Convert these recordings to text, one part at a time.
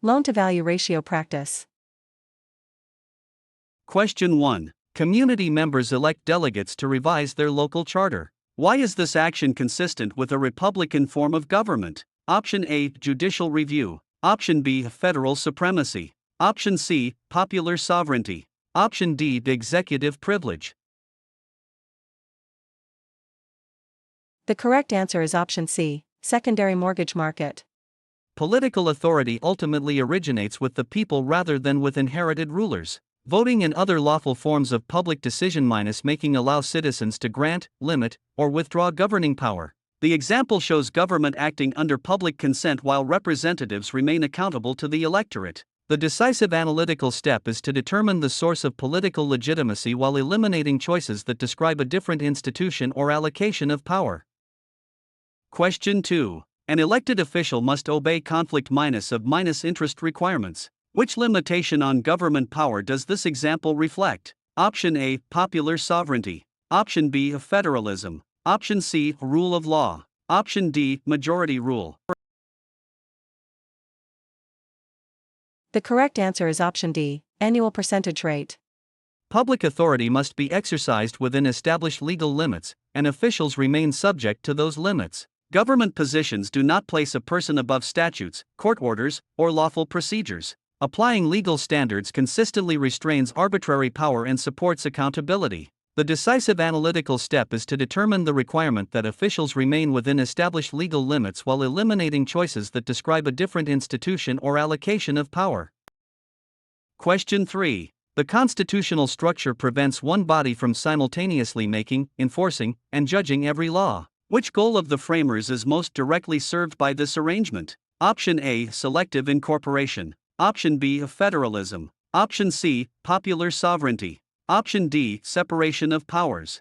loan-to-value ratio practice. Question 1. Community members elect delegates to revise their local charter. Why is this action consistent with a Republican form of government? Option A. Judicial review. Option B. Federal supremacy. Option C. Popular sovereignty. Option D. Executive privilege. The correct answer is option C, secondary mortgage market. Political authority ultimately originates with the people rather than with inherited rulers. Voting and other lawful forms of public decision-making allow citizens to grant, limit, or withdraw governing power. The example shows government acting under public consent while representatives remain accountable to the electorate. The decisive analytical step is to determine the source of political legitimacy while eliminating choices that describe a different institution or allocation of power. Question 2. An elected official must obey conflict of interest requirements. Which limitation on government power does this example reflect? Option A. Popular sovereignty. Option B. Federalism. Option C. Rule of law. Option D. Majority rule. The correct answer is option D, annual percentage rate. Public authority must be exercised within established legal limits, and officials remain subject to those limits. Government positions do not place a person above statutes, court orders, or lawful procedures. Applying legal standards consistently restrains arbitrary power and supports accountability. The decisive analytical step is to determine the requirement that officials remain within established legal limits while eliminating choices that describe a different institution or allocation of power. Question 3. The constitutional structure prevents one body from simultaneously making, enforcing, and judging every law. Which goal of the framers is most directly served by this arrangement? Option A. Selective incorporation. Option B. Federalism. Option C. Popular sovereignty. Option D. Separation of powers.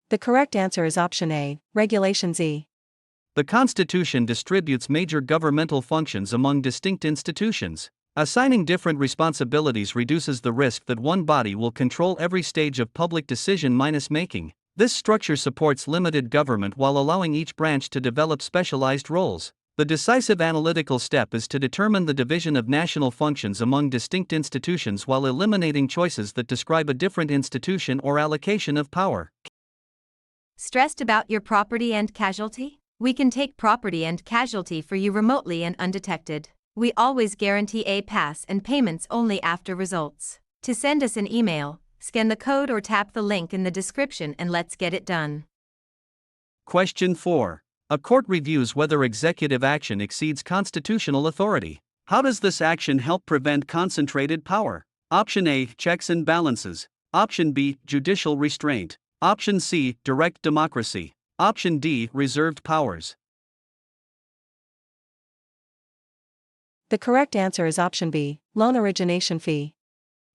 The correct answer is option A, Regulation Z. The Constitution distributes major governmental functions among distinct institutions. Assigning different responsibilities reduces the risk that one body will control every stage of public decision-making. This structure supports limited government while allowing each branch to develop specialized roles. The decisive analytical step is to determine the division of national functions among distinct institutions while eliminating choices that describe a different institution or allocation of power. Stressed about your property and casualty? We can take property and casualty for you remotely and undetected. We always guarantee a pass and payments only after results. To send us an email, scan the code or tap the link in the description and let's get it done. Question 4. A court reviews whether executive action exceeds constitutional authority. How does this action help prevent concentrated power? Option A. Checks and balances. Option B. Judicial restraint. Option C. Direct democracy. Option D. Reserved powers. The correct answer is option B, loan origination fee.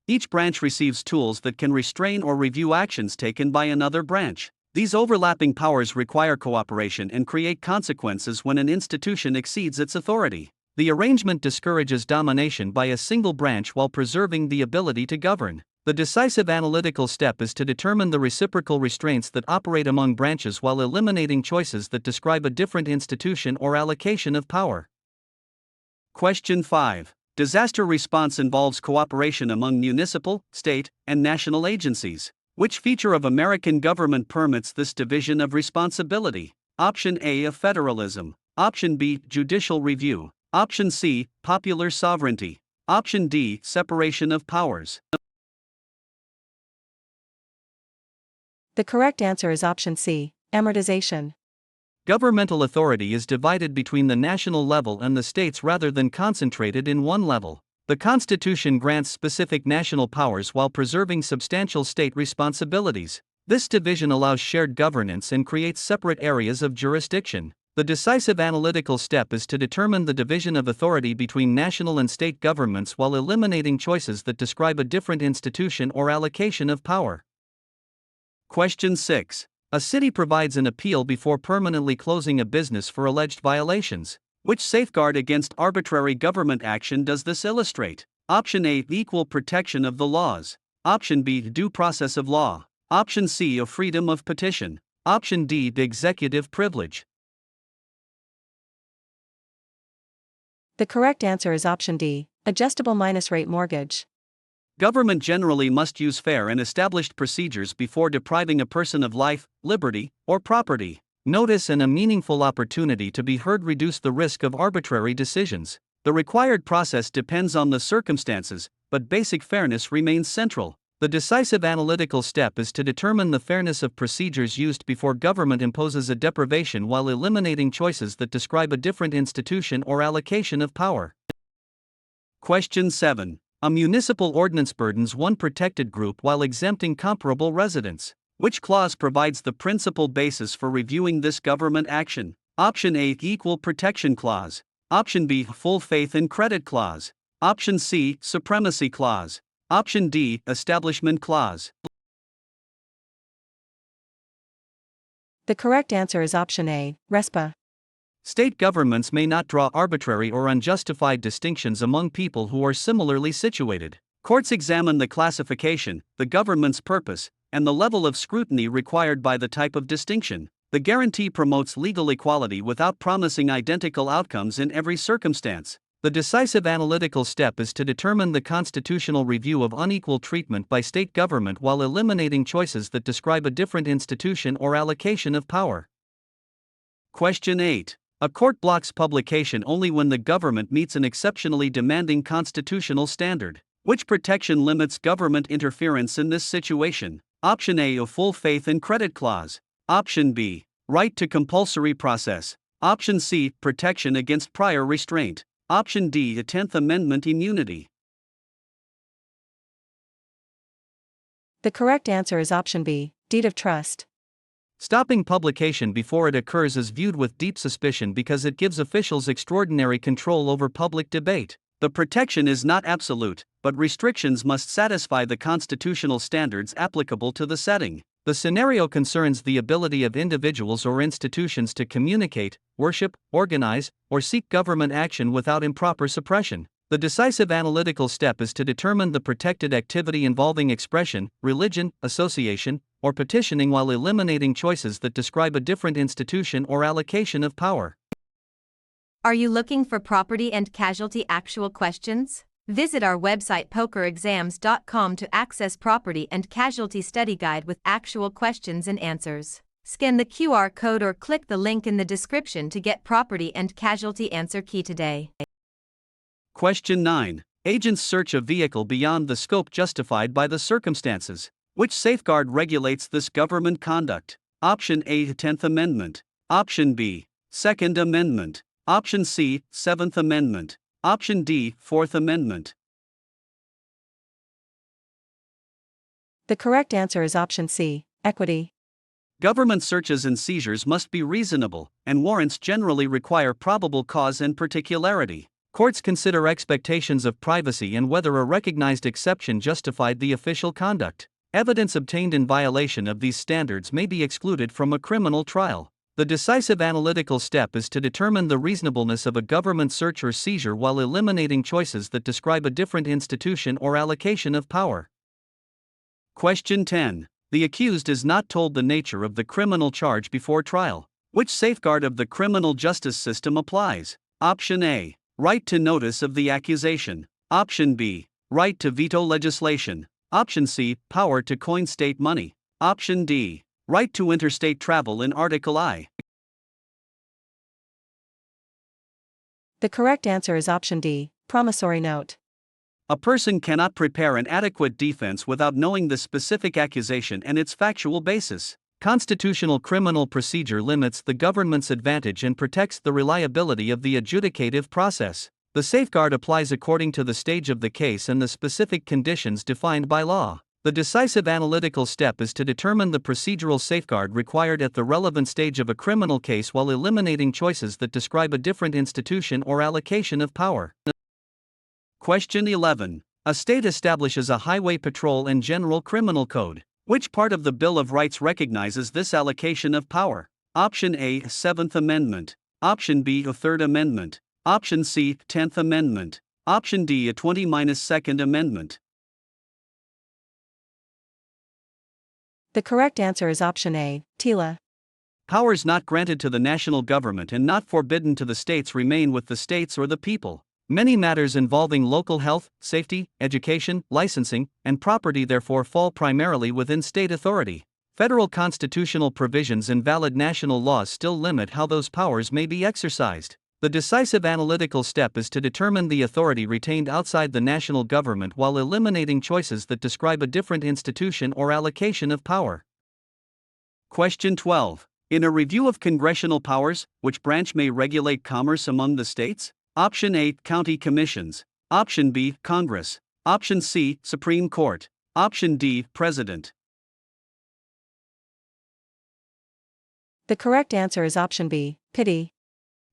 Each branch receives tools that can restrain or review actions taken by another branch. These overlapping powers require cooperation and create consequences when an institution exceeds its authority. The arrangement discourages domination by a single branch while preserving the ability to govern. The decisive analytical step is to determine the reciprocal restraints that operate among branches while eliminating choices that describe a different institution or allocation of power. Question 5. Disaster response involves cooperation among municipal, state, and national agencies. Which feature of American government permits this division of responsibility? Option A. Federalism. Option B. Judicial review. Option C. Popular sovereignty. Option D. Separation of powers. The correct answer is option C, amortization. Governmental authority is divided between the national level and the states rather than concentrated in one level. The Constitution grants specific national powers while preserving substantial state responsibilities. This division allows shared governance and creates separate areas of jurisdiction. The decisive analytical step is to determine the division of authority between national and state governments while eliminating choices that describe a different institution or allocation of power. Question 6. A city provides an appeal before permanently closing a business for alleged violations. Which safeguard against arbitrary government action does this illustrate? Option A. Equal protection of the laws. Option B. Due process of law. Option C. Freedom of petition. Option D. Executive privilege. The correct answer is option D, adjustable minus rate mortgage. Government generally must use fair and established procedures before depriving a person of life, liberty, or property. Notice and a meaningful opportunity to be heard reduce the risk of arbitrary decisions. The required process depends on the circumstances, but basic fairness remains central. The decisive analytical step is to determine the fairness of procedures used before government imposes a deprivation while eliminating choices that describe a different institution or allocation of power. Question 7. A municipal ordinance burdens one protected group while exempting comparable residents. Which clause provides the principal basis for reviewing this government action? Option A, Equal Protection Clause. Option B, Full Faith and Credit Clause. Option C, Supremacy Clause. Option D, Establishment Clause. The correct answer is option A, RESPA. State governments may not draw arbitrary or unjustified distinctions among people who are similarly situated. Courts examine the classification, the government's purpose, and the level of scrutiny required by the type of distinction. The guarantee promotes legal equality without promising identical outcomes in every circumstance. The decisive analytical step is to determine the constitutional review of unequal treatment by state government while eliminating choices that describe a different institution or allocation of power. Question 8. A court blocks publication only when the government meets an exceptionally demanding constitutional standard. Which protection limits government interference in this situation? Option A, a Full Faith and Credit Clause. Option B, Right to Compulsory Process. Option C, Protection against Prior Restraint. Option D, a 10th Amendment immunity. The correct answer is option B, deed of trust. Stopping publication before it occurs is viewed with deep suspicion because it gives officials extraordinary control over public debate. The protection is not absolute, but restrictions must satisfy the constitutional standards applicable to the setting. The scenario concerns the ability of individuals or institutions to communicate, worship, organize, or seek government action without improper suppression. The decisive analytical step is to determine the protected activity involving expression, religion, association, or petitioning while eliminating choices that describe a different institution or allocation of power. Are you looking for property and casualty actual questions? Visit our website pokerexams.com to access property and casualty study guide with actual questions and answers. Scan the QR code or click the link in the description to get property and casualty answer key today. Question 9. Agents search a vehicle beyond the scope justified by the circumstances. Which safeguard regulates this government conduct? Option A, 10th Amendment. Option B, 2nd Amendment. Option C, 7th Amendment. Option D, 4th Amendment. The correct answer is option C, equity. Government searches and seizures must be reasonable, and warrants generally require probable cause and particularity. Courts consider expectations of privacy and whether a recognized exception justified the official conduct. Evidence obtained in violation of these standards may be excluded from a criminal trial. The decisive analytical step is to determine the reasonableness of a government search or seizure while eliminating choices that describe a different institution or allocation of power. Question 10. The accused is not told the nature of the criminal charge before trial. Which safeguard of the criminal justice system applies? Option A, right to notice of the accusation. Option B, right to veto legislation. Option C, power to coin state money. Option D, right to interstate travel in Article I. The correct answer is option D, promissory note. A person cannot prepare an adequate defense without knowing the specific accusation and its factual basis. Constitutional criminal procedure limits the government's advantage and protects the reliability of the adjudicative process. The safeguard applies according to the stage of the case and the specific conditions defined by law. The decisive analytical step is to determine the procedural safeguard required at the relevant stage of a criminal case while eliminating choices that describe a different institution or allocation of power. Question 11. A state establishes a highway patrol and general criminal code. Which part of the Bill of Rights recognizes this allocation of power? Option A, 7th Amendment. Option B, a 3rd Amendment. Option C, 10th Amendment. Option D, a 20-2nd Amendment. The correct answer is option A, TILA. Powers not granted to the national government and not forbidden to the states remain with the states or the people. Many matters involving local health, safety, education, licensing, and property therefore fall primarily within state authority. Federal constitutional provisions and valid national laws still limit how those powers may be exercised. The decisive analytical step is to determine the authority retained outside the national government while eliminating choices that describe a different institution or allocation of power. Question 12. In a review of congressional powers, which branch may regulate commerce among the states? Option A, County Commissions. Option B, Congress. Option C, Supreme Court. Option D, President. The correct answer is option B, pity.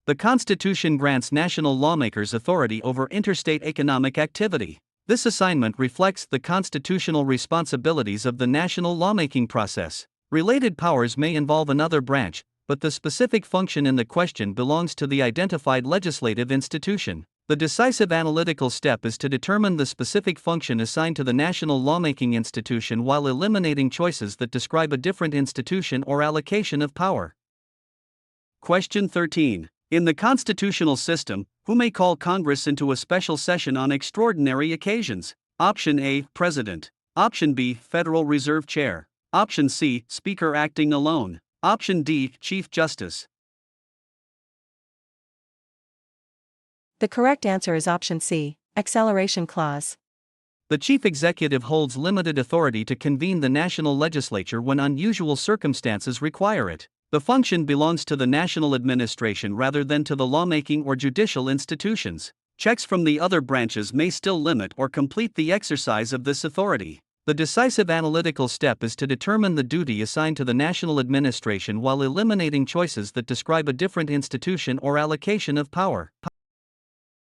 The Constitution grants national lawmakers authority over interstate economic activity. This assignment reflects the constitutional responsibilities of the national lawmaking process. Related powers may involve another branch, but the specific function in the question belongs to the identified legislative institution. The decisive analytical step is to determine the specific function assigned to the national lawmaking institution while eliminating choices that describe a different institution or allocation of power. Question 13. In the constitutional system, who may call Congress into a special session on extraordinary occasions? Option A, President. Option B, Federal Reserve Chair. Option C, Speaker acting alone. Option D, Chief Justice. The correct answer is option C, acceleration clause. The chief executive holds limited authority to convene the national legislature when unusual circumstances require it. The function belongs to the national administration rather than to the lawmaking or judicial institutions. Checks from the other branches may still limit or complete the exercise of this authority. The decisive analytical step is to determine the duty assigned to the national administration while eliminating choices that describe a different institution or allocation of power.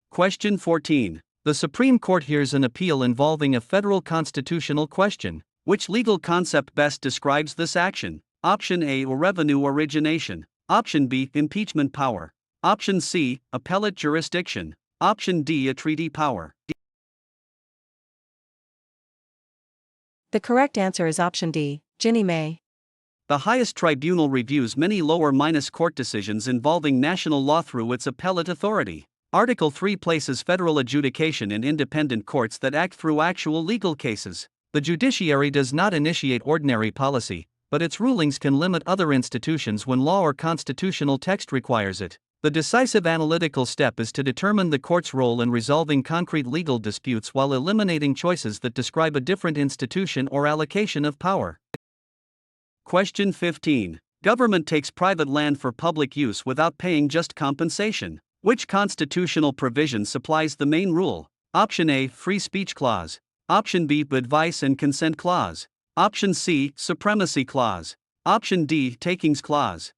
Question 14. The Supreme Court hears an appeal involving a federal constitutional question. Which legal concept best describes this action? Option A, revenue origination. Option B, impeachment power. Option C, appellate jurisdiction. Option D, a treaty power. The correct answer is option D, Ginnie Mae. The highest tribunal reviews many lower-court decisions involving national law through its appellate authority. Article 3 places federal adjudication in independent courts that act through actual legal cases. The judiciary does not initiate ordinary policy, but its rulings can limit other institutions when law or constitutional text requires it. The decisive analytical step is to determine the court's role in resolving concrete legal disputes while eliminating choices that describe a different institution or allocation of power. Question 15. Government takes private land for public use without paying just compensation. Which constitutional provision supplies the main rule? Option A, Free Speech Clause. Option B, Advice and Consent Clause. Option C, Supremacy Clause. Option D, Takings Clause.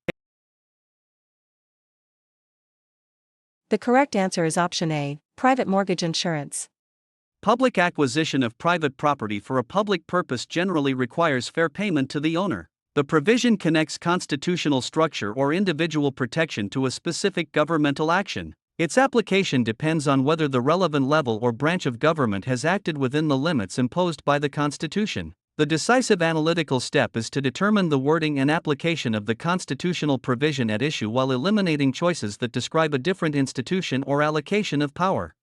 The correct answer is option A, private mortgage insurance. Public acquisition of private property for a public purpose generally requires fair payment to the owner. The provision connects constitutional structure or individual protection to a specific governmental action. Its application depends on whether the relevant level or branch of government has acted within the limits imposed by the Constitution. The decisive analytical step is to determine the wording and application of the constitutional provision at issue while eliminating choices that describe a different institution or allocation of power.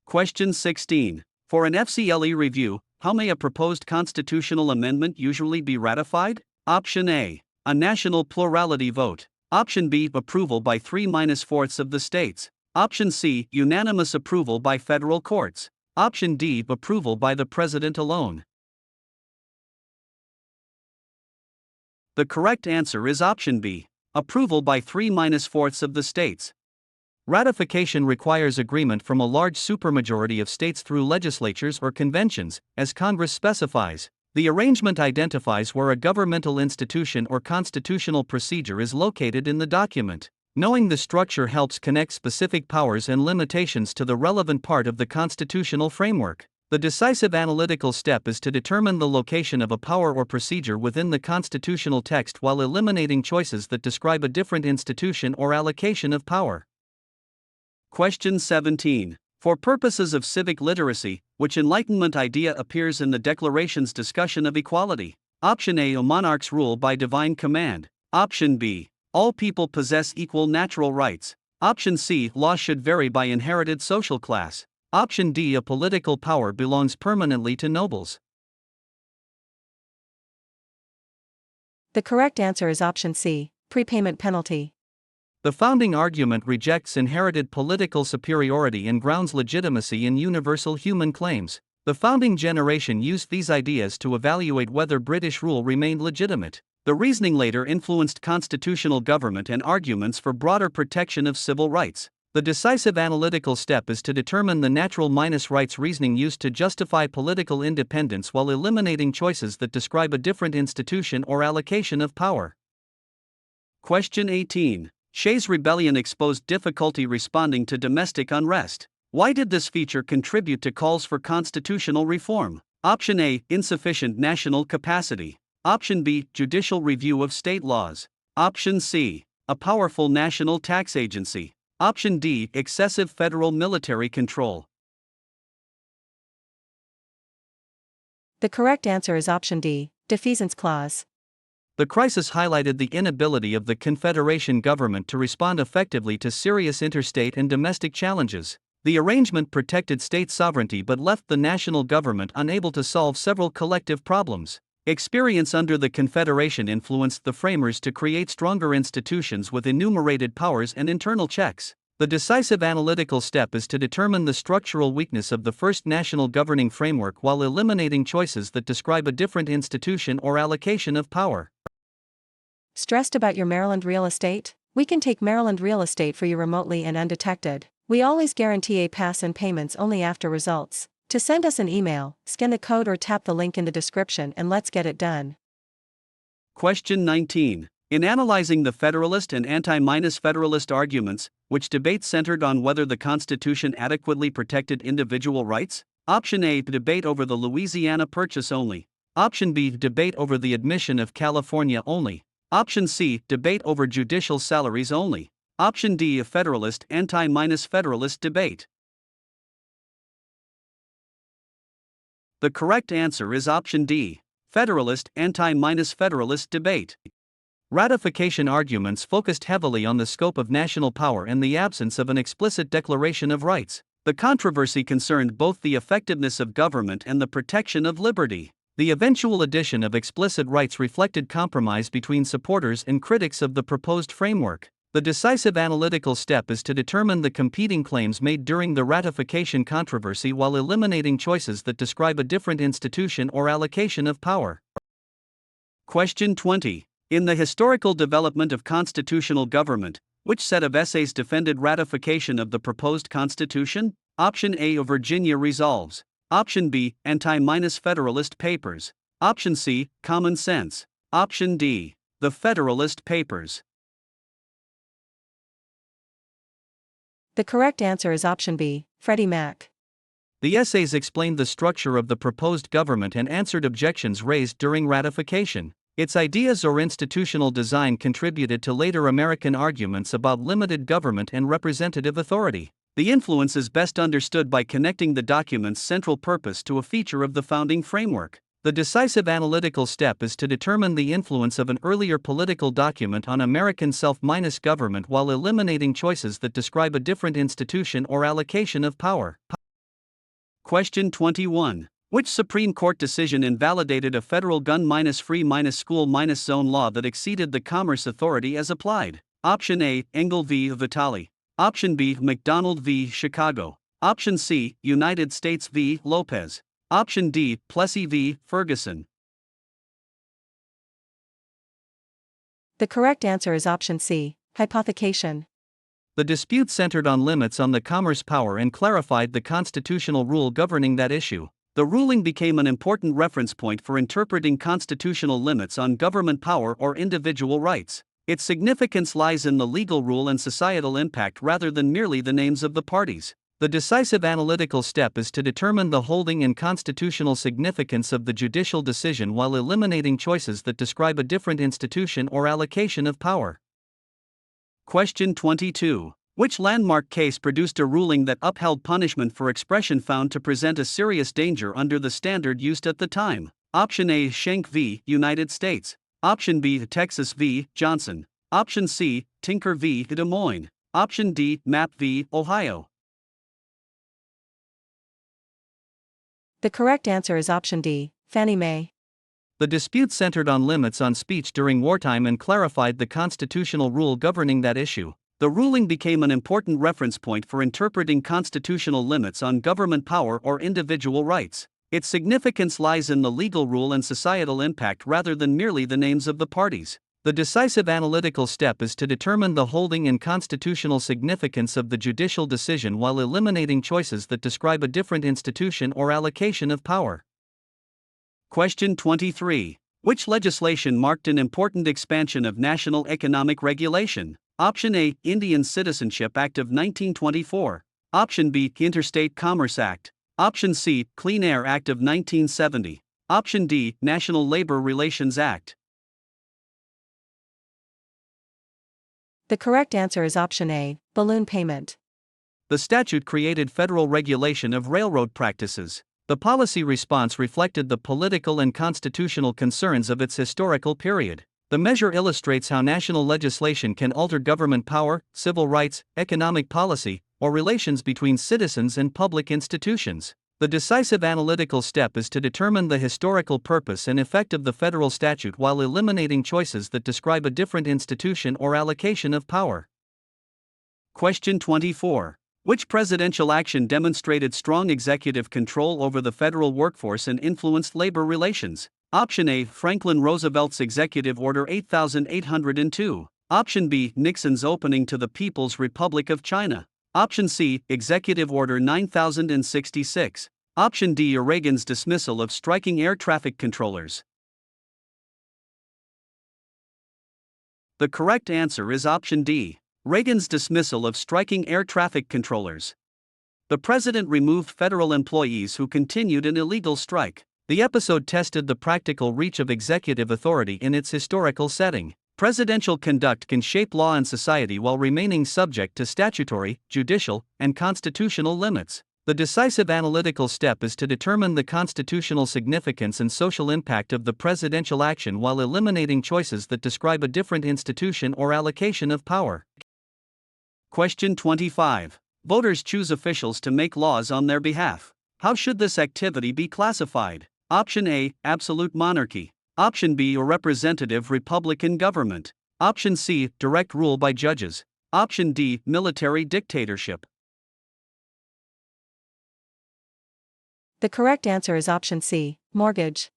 Question 16. For an FCLE review, how may a proposed constitutional amendment usually be ratified? Option A, a national plurality vote. Option B, approval by 3/4 of the states. Option C, unanimous approval by federal courts. Option D, approval by the president alone. The correct answer is option B, approval by 3/4 of the states. Ratification requires agreement from a large supermajority of states through legislatures or conventions, as Congress specifies. The arrangement identifies where a governmental institution or constitutional procedure is located in the document. Knowing the structure helps connect specific powers and limitations to the relevant part of the constitutional framework. The decisive analytical step is to determine the location of a power or procedure within the constitutional text while eliminating choices that describe a different institution or allocation of power. Question 17. For purposes of civic literacy, which Enlightenment idea appears in the Declaration's discussion of equality? Option A, monarchs rule by divine command. Option B, all people possess equal natural rights. Option C. Law should vary by inherited social class. Option D. A political power belongs permanently to nobles. The correct answer is option C, prepayment penalty. The founding argument rejects inherited political superiority and grounds legitimacy in universal human claims. The founding generation used these ideas to evaluate whether British rule remained legitimate. The reasoning later influenced constitutional government and arguments for broader protection of civil rights. The decisive analytical step is to determine the natural minus rights reasoning used to justify political independence while eliminating choices that describe a different institution or allocation of power. Question 18. Shays' rebellion exposed difficulty responding to domestic unrest. Why did this feature contribute to calls for constitutional reform? Option A. Insufficient national capacity. Option B. Judicial review of state laws. Option C. A powerful national tax agency. Option D. Excessive federal military control. The correct answer is option D, defeasance clause. The crisis highlighted the inability of the Confederation government to respond effectively to serious interstate and domestic challenges. The arrangement protected state sovereignty but left the national government unable to solve several collective problems. Experience under the Confederation influenced the framers to create stronger institutions with enumerated powers and internal checks. The decisive analytical step is to determine the structural weakness of the first national governing framework while eliminating choices that describe a different institution or allocation of power. Stressed about your Maryland real estate? We can take Maryland real estate for you remotely and undetected. We always guarantee a pass and payments only after results. To send us an email, scan the code or tap the link in the description and let's get it done. Question 19. In analyzing the Federalist and anti-Federalist arguments, which debate centered on whether the Constitution adequately protected individual rights? Option A. Debate over the Louisiana Purchase only. Option B. Debate over the admission of California only. Option C. Debate over judicial salaries only. Option D. A Federalist anti-Federalist debate. The correct answer is option D, Federalist anti-Federalist debate. Ratification arguments focused heavily on the scope of national power and the absence of an explicit declaration of rights. The controversy concerned both the effectiveness of government and the protection of liberty. The eventual addition of explicit rights reflected compromise between supporters and critics of the proposed framework. The decisive analytical step is to determine the competing claims made during the ratification controversy while eliminating choices that describe a different institution or allocation of power. Question 20. In the historical development of constitutional government, which set of essays defended ratification of the proposed Constitution? Option A. Virginia Resolves. Option B. Anti-Federalist Papers. Option C. Common Sense. Option D. The Federalist Papers. The correct answer is option B, Freddie Mac. The essays explained the structure of the proposed government and answered objections raised during ratification. Its ideas or institutional design contributed to later American arguments about limited government and representative authority. The influence is best understood by connecting the document's central purpose to a feature of the founding framework. The decisive analytical step is to determine the influence of an earlier political document on American self-government while eliminating choices that describe a different institution or allocation of power. Question 21. Which Supreme Court decision invalidated a federal gun-free-school-zone law that exceeded the Commerce Authority as applied? Option A. Engel v. Vitale. Option B. McDonald v. Chicago. Option C. United States v. Lopez. Option D. Plessy v. Ferguson. The correct answer is option C, hypothecation. The dispute centered on limits on the commerce power and clarified the constitutional rule governing that issue. The ruling became an important reference point for interpreting constitutional limits on government power or individual rights. Its significance lies in the legal rule and societal impact rather than merely the names of the parties. The decisive analytical step is to determine the holding and constitutional significance of the judicial decision while eliminating choices that describe a different institution or allocation of power. Question 22. Which landmark case produced a ruling that upheld punishment for expression found to present a serious danger under the standard used at the time? Option A. Schenck v. United States. Option B. Texas v. Johnson. Option C. Tinker v. Des Moines. Option D, Map v. Ohio. The correct answer is option D, Fannie Mae. The dispute centered on limits on speech during wartime and clarified the constitutional rule governing that issue. The ruling became an important reference point for interpreting constitutional limits on government power or individual rights. Its significance lies in the legal rule and societal impact rather than merely the names of the parties. The decisive analytical step is to determine the holding and constitutional significance of the judicial decision while eliminating choices that describe a different institution or allocation of power. Question 23. Which legislation marked an important expansion of national economic regulation? Option A, Indian Citizenship Act of 1924. Option B, Interstate Commerce Act. Option C, Clean Air Act of 1970. Option D, National Labor Relations Act. The correct answer is option A, balloon payment. The statute created federal regulation of railroad practices. The policy response reflected the political and constitutional concerns of its historical period. The measure illustrates how national legislation can alter government power, civil rights, economic policy, or relations between citizens and public institutions. The decisive analytical step is to determine the historical purpose and effect of the federal statute while eliminating choices that describe a different institution or allocation of power. Question 24. Which presidential action demonstrated strong executive control over the federal workforce and influenced labor relations? Option A, Franklin Roosevelt's Executive Order 8802. Option B, Nixon's opening to the People's Republic of China. Option C, Executive Order 9066. Option D, Reagan's dismissal of striking air traffic controllers. The correct answer is option D, Reagan's dismissal of striking air traffic controllers. The president removed federal employees who continued an illegal strike. The episode tested the practical reach of executive authority in its historical setting. Presidential conduct can shape law and society while remaining subject to statutory, judicial, and constitutional limits. The decisive analytical step is to determine the constitutional significance and social impact of the presidential action while eliminating choices that describe a different institution or allocation of power. Question 25. Voters choose officials to make laws on their behalf. How should this activity be classified? Option A, absolute monarchy. Option B, a representative republican government. Option C, direct rule by judges. Option D, military dictatorship. The correct answer is option C, mortgage.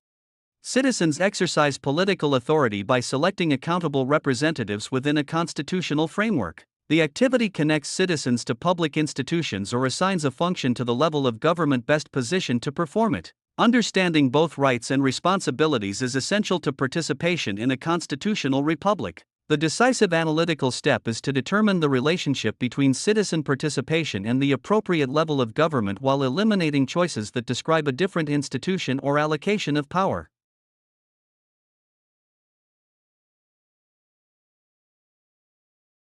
Citizens exercise political authority by selecting accountable representatives within a constitutional framework. The activity connects citizens to public institutions or assigns a function to the level of government best positioned to perform it. Understanding both rights and responsibilities is essential to participation in a constitutional republic. The decisive analytical step is to determine the relationship between citizen participation and the appropriate level of government while eliminating choices that describe a different institution or allocation of power.